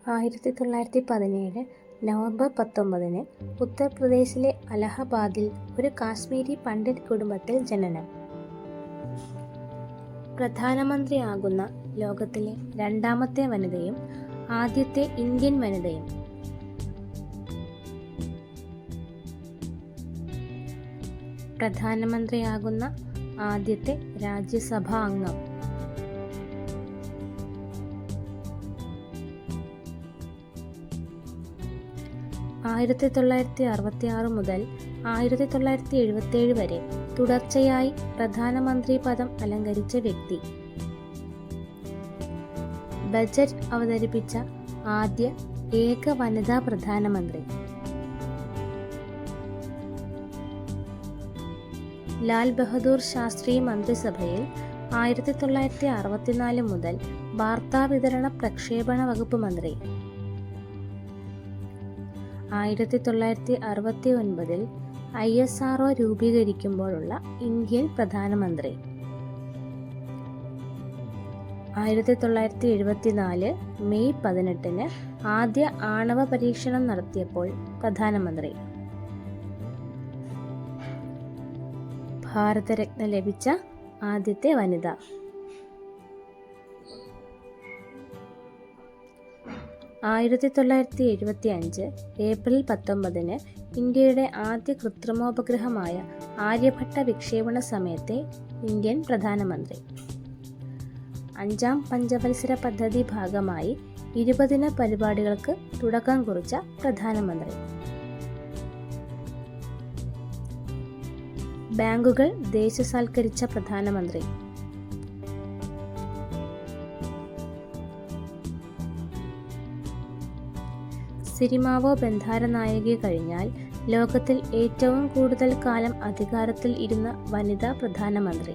1917 November 19 ഉത്തർപ്രദേശിലെ അലഹബാദിൽ ഒരു കാശ്മീരി പണ്ഡിറ്റ് കുടുംബത്തിൽ ജനനം. പ്രധാനമന്ത്രിയാകുന്ന ലോകത്തിലെ രണ്ടാമത്തെ വനിതയും ആദ്യത്തെ ഇന്ത്യൻ വനിതയും. പ്രധാനമന്ത്രിയാകുന്ന ആദ്യത്തെ രാജ്യസഭാ അംഗം. ആയിരത്തി 1966 മുതൽ 1977 വരെ തുടർച്ചയായി പ്രധാനമന്ത്രി പദം അലങ്കരിച്ച വ്യക്തി. ബജറ്റ് അവതരിപ്പിച്ച ആദ്യ ഏക വനിതാ പ്രധാനമന്ത്രി. ലാൽ ബഹദൂർ ശാസ്ത്രി മന്ത്രിസഭയിൽ 1964 മുതൽ വാർത്താവിതരണ പ്രക്ഷേപണ വകുപ്പ് മന്ത്രി. 1969 ISRO രൂപീകരിക്കുമ്പോഴുള്ള ഇന്ത്യൻ പ്രധാനമന്ത്രി. 1974 മെയ് 18 ആദ്യ ആണവ പരീക്ഷണം നടത്തിയപ്പോൾ പ്രധാനമന്ത്രി. ഭാരതരത്ന ലഭിച്ച ആദ്യത്തെ വനിത. 1975 ഏപ്രിൽ 19 ഇന്ത്യയുടെ ആദ്യ കൃത്രിമോപഗ്രഹമായ ആര്യഭട്ട വിക്ഷേപണ സമയത്തെ ഇന്ത്യൻ പ്രധാനമന്ത്രി. 5ാം പഞ്ചവത്സര പദ്ധതി ഭാഗമായി 20 പരിപാടികൾക്ക് തുടക്കം കുറിച്ച പ്രധാനമന്ത്രി. ബാങ്കുകൾ ദേശസാൽക്കരിച്ച പ്രധാനമന്ത്രി. സിരിമാവോ ബന്ധാര നായകി കഴിഞ്ഞാൽ ലോകത്തിൽ ഏറ്റവും കൂടുതൽ കാലം അധികാരത്തിൽ ഇരുന്ന വനിതാ പ്രധാനമന്ത്രി.